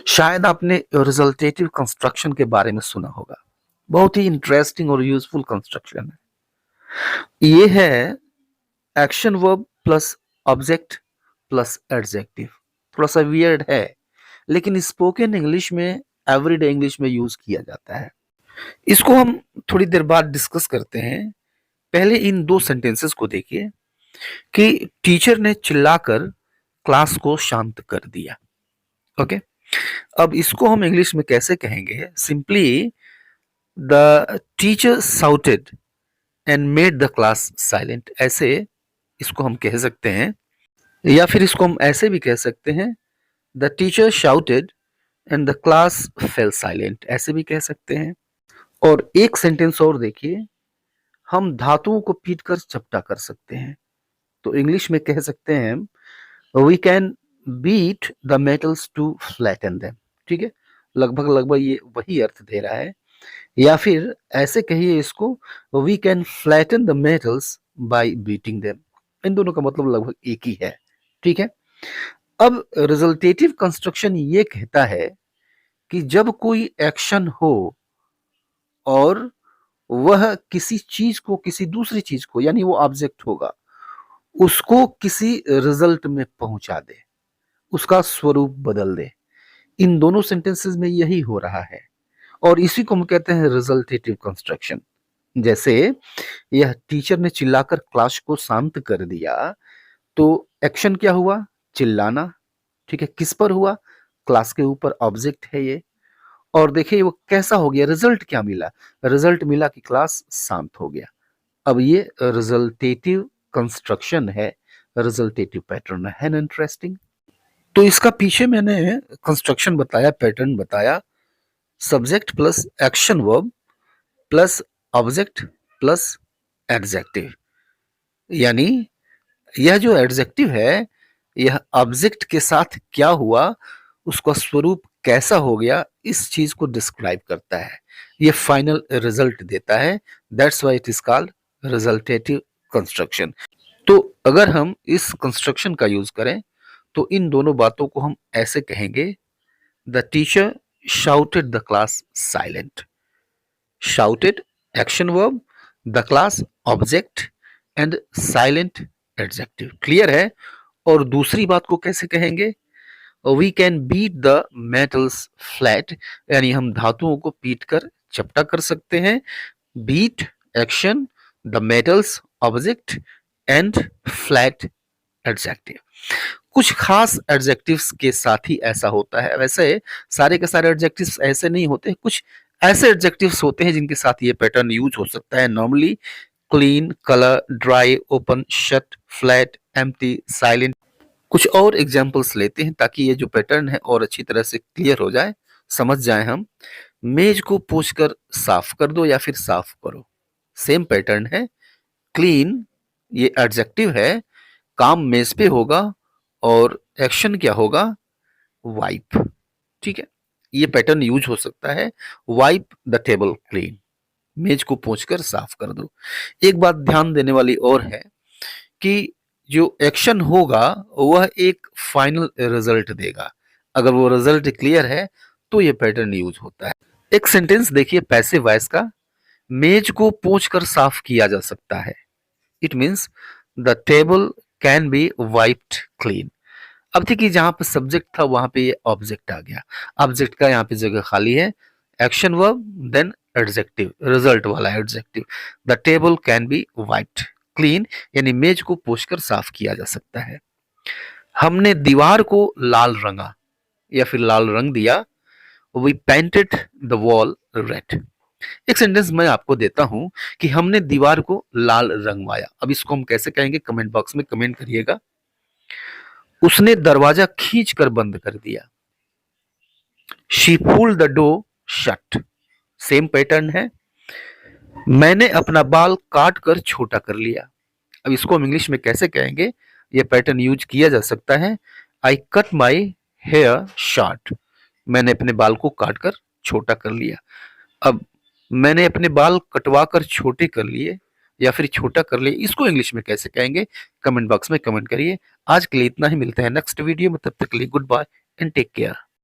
शायद आपने रिजल्टेटिव कंस्ट्रक्शन के बारे में सुना होगा। बहुत ही इंटरेस्टिंग और यूजफुल कंस्ट्रक्शन है। ये है action verb plus object plus adjective. थोड़ा सा वियर्ड है, लेकिन स्पोकन इंग्लिश में, एवरीडे इंग्लिश में यूज किया जाता है। इसको हम थोड़ी देर बाद डिस्कस करते हैं। पहले इन दो सेंटेंसेस को देखिए कि टीचर ने चिल्लाकर क्लास को शांत कर दिया। ओके, अब इसको हम इंग्लिश में कैसे कहेंगे? Simply the teacher shouted and made the class silent, ऐसे इसको हम कह सकते हैं। या फिर इसको हम ऐसे भी कह सकते हैं, the teacher shouted and the class fail silent, ऐसे भी कह सकते हैं। और एक सेंटेंस और देखिए, हम धातुओं को पीट कर चपटा कर सकते हैं। तो इंग्लिश में कह सकते हैं we can beat the metals to flatten them. ठीक है, लगभग लगभग ये वही अर्थ दे रहा है। या फिर ऐसे कहिए इसको, we can flatten the metals by beating them. इन दोनों का मतलब लगभग एक ही है। ठीक है, अब रिजल्टेटिव कंस्ट्रक्शन ये कहता है कि जब कोई एक्शन हो और वह किसी चीज को, किसी दूसरी चीज को, यानी वो ऑब्जेक्ट होगा, उसको किसी रिजल्ट में पहुंचा दे, उसका स्वरूप बदल दे। इन दोनों सेंटेंसेस में यही हो रहा है और इसी को हम कहते हैं रिजल्टेटिव कंस्ट्रक्शन। जैसे यह टीचर ने चिल्लाकर क्लास को शांत कर दिया, तो एक्शन क्या हुआ? चिल्लाना। ठीक है, किस पर हुआ? क्लास के ऊपर, ऑब्जेक्ट है ये। और देखिए वो कैसा हो गया, रिजल्ट क्या मिला? रिजल्ट मिला कि क्लास शांत हो गया। अब ये रिजल्टेटिव कंस्ट्रक्शन है, रिजल्टेटिव पैटर्न है ना। इंटरेस्टिंग। तो इसका पीछे मैंने कंस्ट्रक्शन बताया, पैटर्न बताया, subject plus action verb plus object plus adjective. यानी यह जो एडजेक्टिव है, यह ऑब्जेक्ट के साथ क्या हुआ, उसका स्वरूप कैसा हो गया, इस चीज को डिस्क्राइब करता है। ये फाइनल रिजल्ट देता है। That's why it is called resultative construction. तो अगर हम इस कंस्ट्रक्शन का यूज करें तो इन दोनों बातों को हम ऐसे कहेंगे, the teacher shouted the class silent. Shouted action verb, the class object and silent adjective. Clear है? और दूसरी बात को कैसे कहेंगे? We can beat the metals flat, यानी हम धातुओं को पीट कर चपटा कर सकते हैं। Beat action, the metals object and flat adjective. कुछ खास एडजेक्टिव्स के साथ ही ऐसा होता है। वैसे सारे के सारे एडजेक्टिव्स ऐसे नहीं होते, कुछ ऐसे एडजेक्टिव्स होते हैं जिनके साथ ये पैटर्न यूज हो सकता है। Normally clean, colour, dry, open, shut, flat, empty, silent. कुछ और एग्जांपल्स लेते हैं ताकि ये जो पैटर्न है और अच्छी तरह से क्लियर हो जाए, समझ जाए हम। मेज को पोंछकर साफ कर दो या फिर साफ करो, सेम पैटर्न है। क्लीन ये एडजेक्टिव है, काम मेज पे होगा और एक्शन क्या होगा? वाइप। ठीक है, ये पैटर्न यूज हो सकता है। वाइप द टेबल क्लीन, मेज को पोंछकर साफ कर दो। एक बात ध्यान देने वाली और है कि जो एक्शन होगा वह एक फाइनल रिजल्ट देगा। अगर वो रिजल्ट क्लियर है तो ये पैटर्न यूज होता है। एक सेंटेंस देखिए पैसिव वॉइस का, मेज को पोंछकर साफ किया जा सकता है। It means the table can be wiped clean. अब देखिए जहां पे सब्जेक्ट था वहां पे ये ऑब्जेक्ट आ गया, ऑब्जेक्ट का यहाँ पे जगह खाली है। Action verb then adjective, result वाला adjective. The table can be wiped clean, यानी मेज को पोंछकर साफ किया जा सकता है। हमने दीवार को लाल रंगा या फिर लाल रंग दिया। We painted the wall red. एक सेंटेंस मैं आपको देता हूं कि हमने दीवार को लाल रंगवाया। अब इसको हम कैसे कहेंगे? कमेंट बॉक्स में कमेंट करिएगा। उसने दरवाजा खींचकर बंद कर दिया। She pulled the door shut, same pattern है। मैंने अपना बाल काट कर छोटा कर लिया। अब इसको हम इंग्लिश में कैसे कहेंगे? यह पैटर्न यूज किया जा सकता है। I cut my hair short, मैंने अपने बाल को काट कर छोटा कर लिया। अब मैंने अपने बाल कटवा कर छोटे कर लिए या फिर छोटा कर लिए, इसको इंग्लिश में कैसे कहेंगे? कमेंट बॉक्स में कमेंट करिए। आज के लिए इतना ही, मिलते हैं नेक्स्ट वीडियो में, तब तक के लिए goodbye and take care.